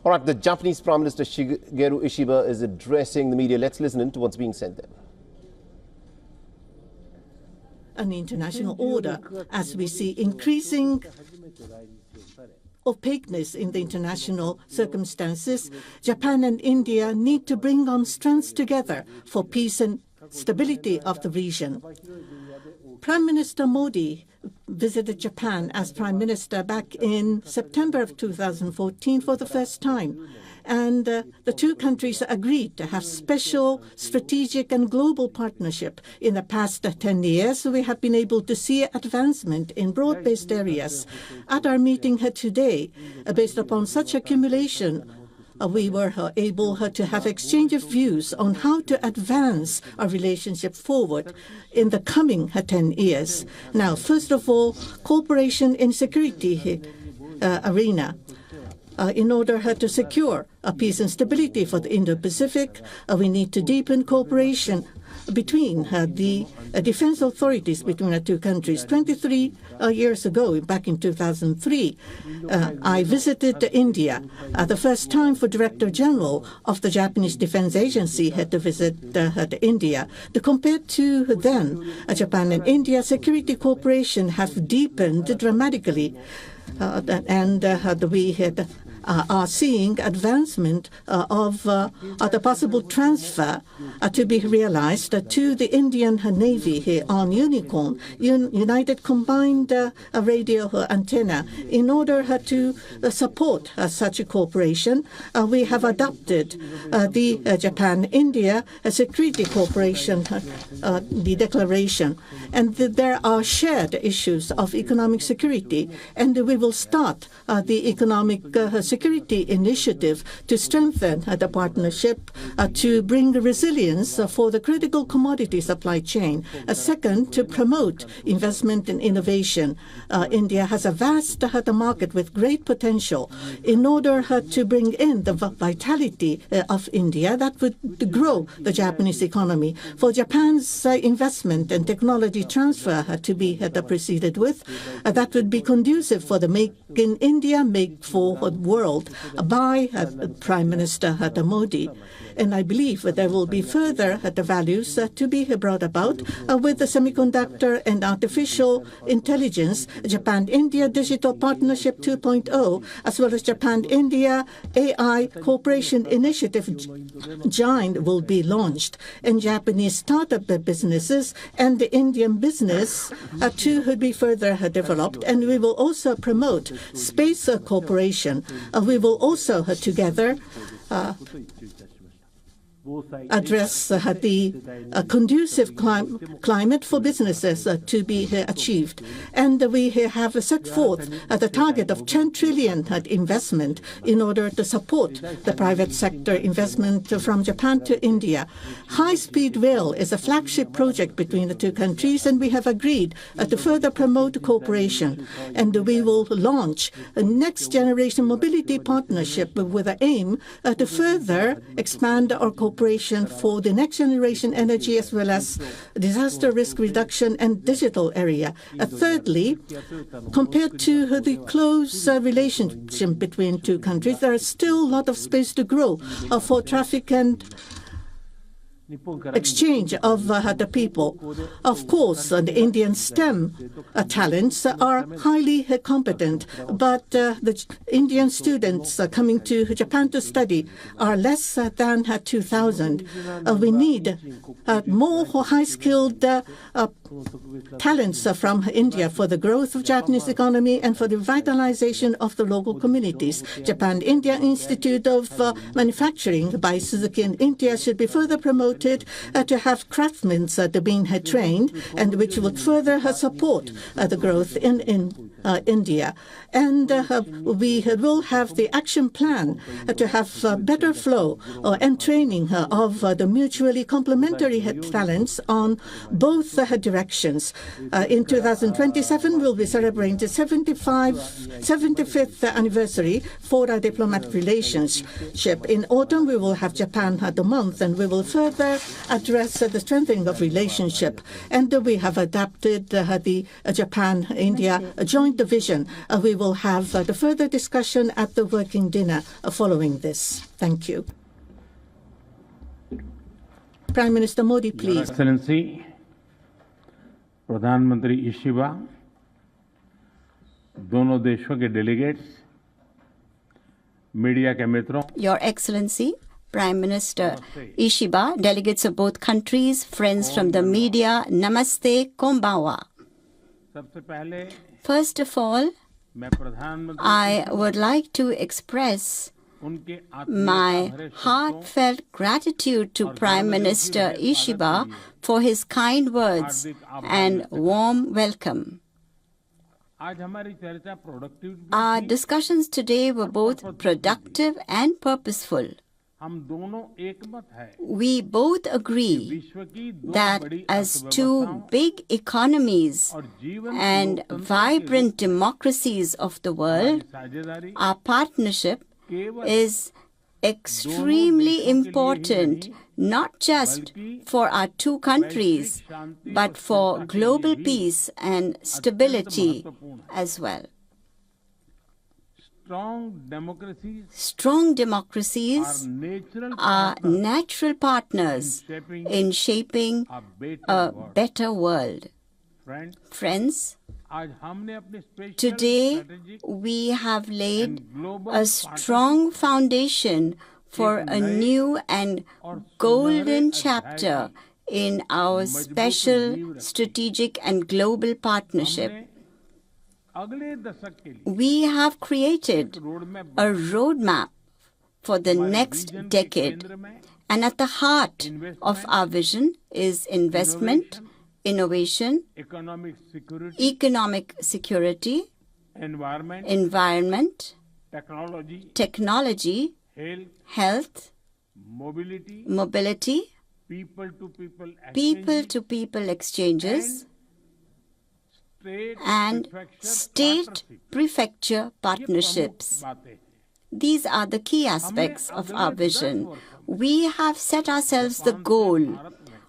All right, the Japanese Prime Minister Shigeru Ishiba is addressing the media. Let's listen in to what's being said there. An international order, as we see increasing opaqueness in the international circumstances, Japan and India need to bring on strengths together for peace and stability of the region. Prime Minister Modi visited Japan as Prime Minister back in September of 2014 for the first time. And the two countries agreed to have special strategic and global partnership. In the past 10 years, we have been able to see advancement in broad-based areas. At our meeting here today, based upon such accumulation, we were able to have exchange of views on how to advance our relationship forward in the coming 10 years. Now, first of all, cooperation in security arena. In order to secure peace and stability for the Indo-Pacific, we need to deepen cooperation between the defense authorities between the two countries. 23 years ago, back in 2003, I visited India, the first time for Director General of the Japanese Defense Agency had to visit India. Compared to then, Japan and India security cooperation have deepened dramatically, and we had are seeing advancement of the possible transfer to be realized to the Indian Navy here on Unicorn, United Combined Radio Antenna. In order to support such a cooperation, we have adopted the Japan-India Security Cooperation, the declaration. And there are shared issues of economic security, and we will start the economic security initiative to strengthen the partnership to bring resilience for the critical commodity supply chain. Second, to promote investment and innovation. India has a vast market with great potential. In order to bring in the vitality of India, that would grow the Japanese economy. For Japan's investment and technology transfer to be proceeded with, that would be conducive for the Make in India, Make for the World by Prime Minister Modi. And I believe that there will be further values to be brought about with the semiconductor and artificial intelligence, Japan-India Digital Partnership 2.0, as well as Japan-India AI Cooperation Initiative JINE will be launched. And Japanese startup businesses and the Indian business to be further developed. And we will also promote space cooperation. We will also together address the conducive climate for businesses to be achieved. And we have set forth the target of 10 trillion investment in order to support the private sector investment from Japan to India. High-speed rail is a flagship project between the two countries, and we have agreed to further promote cooperation. And we will launch a next-generation mobility partnership with the aim to further expand our cooperation for the next generation energy as well as disaster risk reduction and digital area. Thirdly, compared to the close relationship between two countries, there is still a lot of space to grow for traffic and exchange of the people. Of course, the Indian STEM talents are highly competent, but the Indian students coming to Japan to study are less than 2,000. We need more high-skilled talents from India for the growth of Japanese economy and for the revitalization of the local communities. Japan-India Institute of Manufacturing by Suzuki and India should be further promoted to have craftsmen being trained, and which would further support the growth in India. And we will have the action plan to have better flow and training of the mutually complementary talents on both directions. In 2027, we'll be celebrating the 75th anniversary for our diplomatic relationship. In autumn, we will have Japan the month, and we will further address the strengthening of relationship. And we have adapted the Japan-India joint join the vision. We will have the further discussion at the working dinner following this. Thank you. Prime Minister Modi, please. Your Excellency, प्रधानमंत्री Ishiba, दोनों देशों के delegates, media के मित्रों, Your Excellency, Prime Minister Ishiba, delegates of both countries, friends from the media, namaste, konbanwa. सबसे पहले First of all, मैं प्रधानमंत्री I would like to express उनके my heartfelt gratitude to Prime Minister Ishiba for his kind words and warm welcome. आज हमारी चर्चा productive Our discussions today were both productive and purposeful. हम दोनों एकमत है We both agree विश्व की दो that बड़ी as two big economies और जीवन and vibrant democracies of the world, साझेदारी our partnership केवल is extremely important, not just for our two countries, but for global peace and stability as well. strong democracies Strong democracies are natural partners in shaping a better world. Friends, आज हमने अपने special today we have laid a strong foundation for a new and golden chapter in our special strategic and global partnership. अगले दशक के लिए We have created roadmap a roadmap for the next decade, and at the heart of our vision is investment, innovation, economic security economic security, environment environment, technology technology, health health, mobility mobility, people to people people-to-people exchanges, state and state prefecture partnerships. बातें These are the key aspects of our vision. We have set ourselves the goal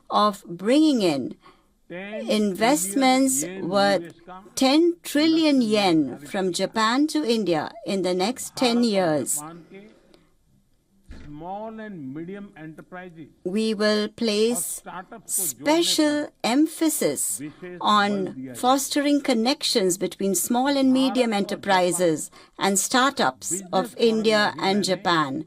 of bringing in investments worth 10 trillion yen from Japan to India in the next 10 years. Japan के small and medium enterprises We will place special emphasis on fostering connections between small and medium enterprises and startups of India and Japan.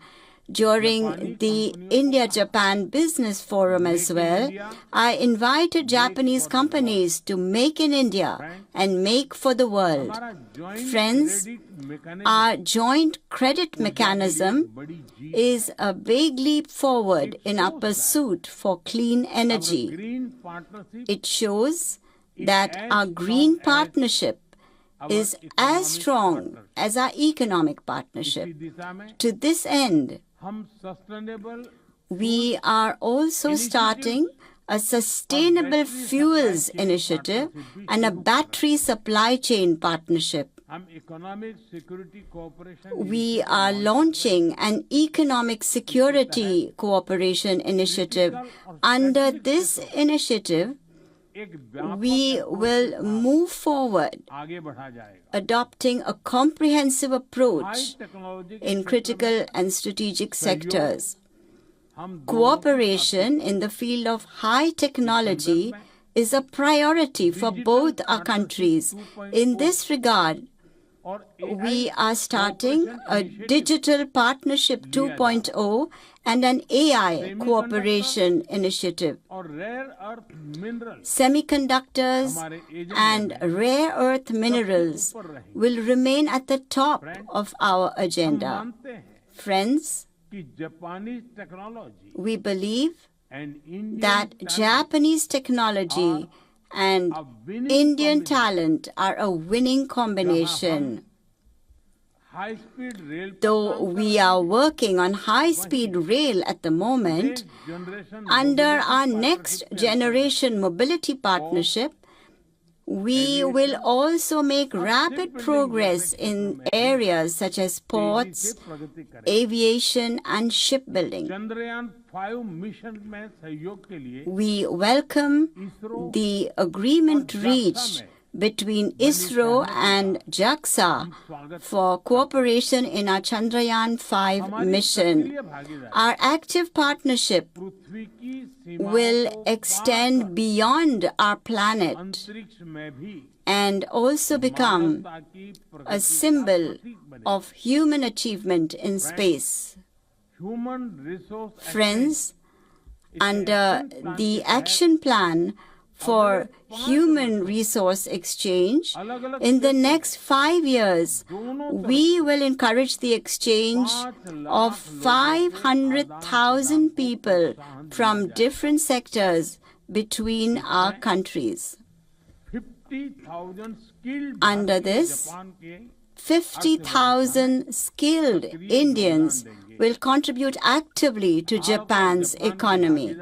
During the India-Japan Business Forum as well, I invited Japanese companies to make in India and make for the world. Friends, our joint credit mechanism is a big leap forward in our pursuit for clean energy. Green partnership It shows that our green partnership is as strong as our economic partnership. दिशा में To this end, हम sustainable we are also starting a sustainable fuels initiative and a battery supply chain partnership. हम economic security cooperation We are launching an economic security cooperation initiative. Under this initiative, एक व्यापक we will move forward, आगे बढ़ा जाएगा adopting a comprehensive approach high technology in critical and strategic sectors. हम Cooperation in the field of high technology is a priority for both our countries. In this regard, और we are starting a Digital Partnership 2.0 and an AI cooperation initiative. और rare earth minerals Semiconductors and rare earth minerals will remain at the top of our agenda. मानते हैं Friends, कि जापानी technology we believe and Indian that Japanese technology and Indian talent are a winning combination. High speed rail Though we are working on high-speed rail at the moment, generation under our next generation mobility partnership, we will also make rapid progress in areas such as ports, प्रगति करें aviation, and shipbuilding. Chandrayaan 5 mission में सहयोग के लिए We welcome the agreement reached between ISRO and JAXA for cooperation in our Chandrayaan 5 mission. Our active partnership will extend beyond our planet and also become a symbol of human achievement in space. Friends, under the action plan for human resource exchange, in the next 5 years, we will encourage the exchange of 500,000 people from different sectors between our countries. Under this, 50,000 skilled Indians will contribute actively to Japan's economy.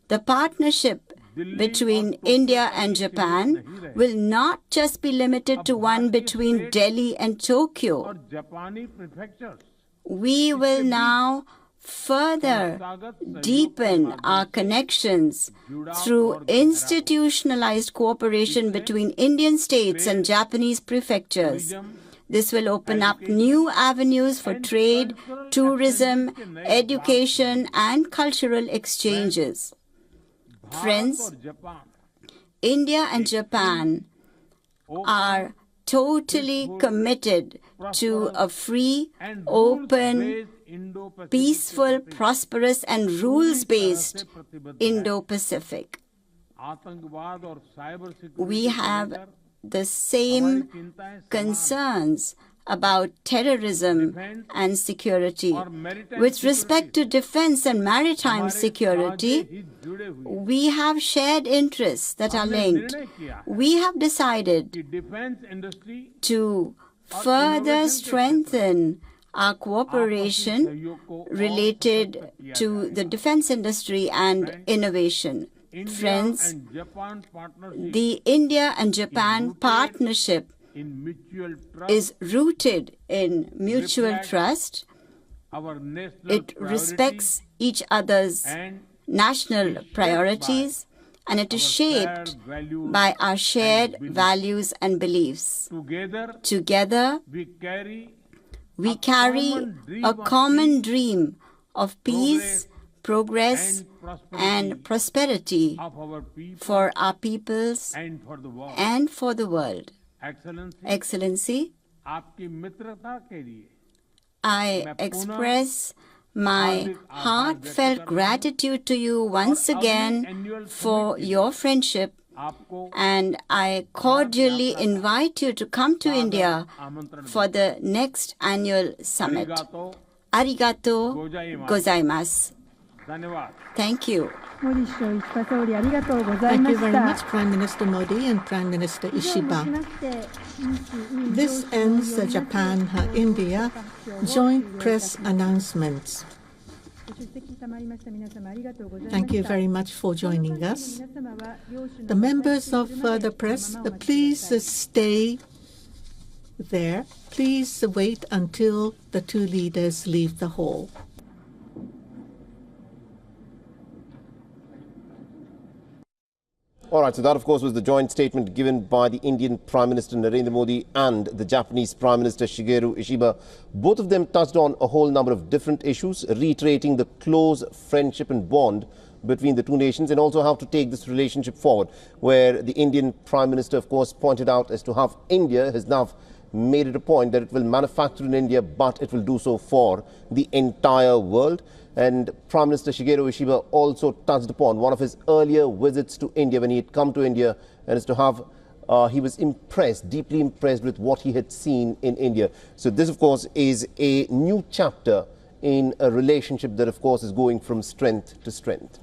The partnership between India and Japan will not just be limited to one between Delhi and Tokyo. We will now further deepen our connections through institutionalized cooperation between Indian states and Japanese prefectures. This will open up new avenues for trade, tourism, education, and cultural exchanges. Friends, India and Japan are totally committed to a free, open, peaceful, prosperous, and rules-based Indo-Pacific. We have the same concerns about terrorism and security. With respect to defense and maritime security, we have shared interests that are linked. We have decided to further strengthen our cooperation related to the defense industry and innovation. Friends, the India and Japan partnership is rooted in mutual trust. It respects each other's national priorities, and it is shaped by our shared values and beliefs. Together, we carry a common dream of peace, progress, and prosperity for our peoples and for the world. Excellency, I express my heartfelt gratitude to you once again for your friendship, and I cordially invite you to come to India for the next annual summit. Arigato gozaimasu. Thank you. Thank you very much, Prime Minister Modi and Prime Minister Ishiba. This ends the Japan-India joint press announcements. Thank you very much for joining us. The members of the press, please stay there. Please wait until the two leaders leave the hall. All right, so that, of course, was the joint statement given by the Indian Prime Minister Narendra Modi and the Japanese Prime Minister Shigeru Ishiba. Both of them touched on a whole number of different issues, reiterating the close friendship and bond between the two nations and also how to take this relationship forward, where the Indian Prime Minister, of course, pointed out as to how India has now made it a point that it will manufacture in India, but it will do so for the entire world. And Prime Minister Shigeru Ishiba also touched upon one of his earlier visits to India when he had come to India, and as to how he was impressed, deeply impressed with what he had seen in India. So this, of course, is a new chapter in a relationship that, of course, is going from strength to strength.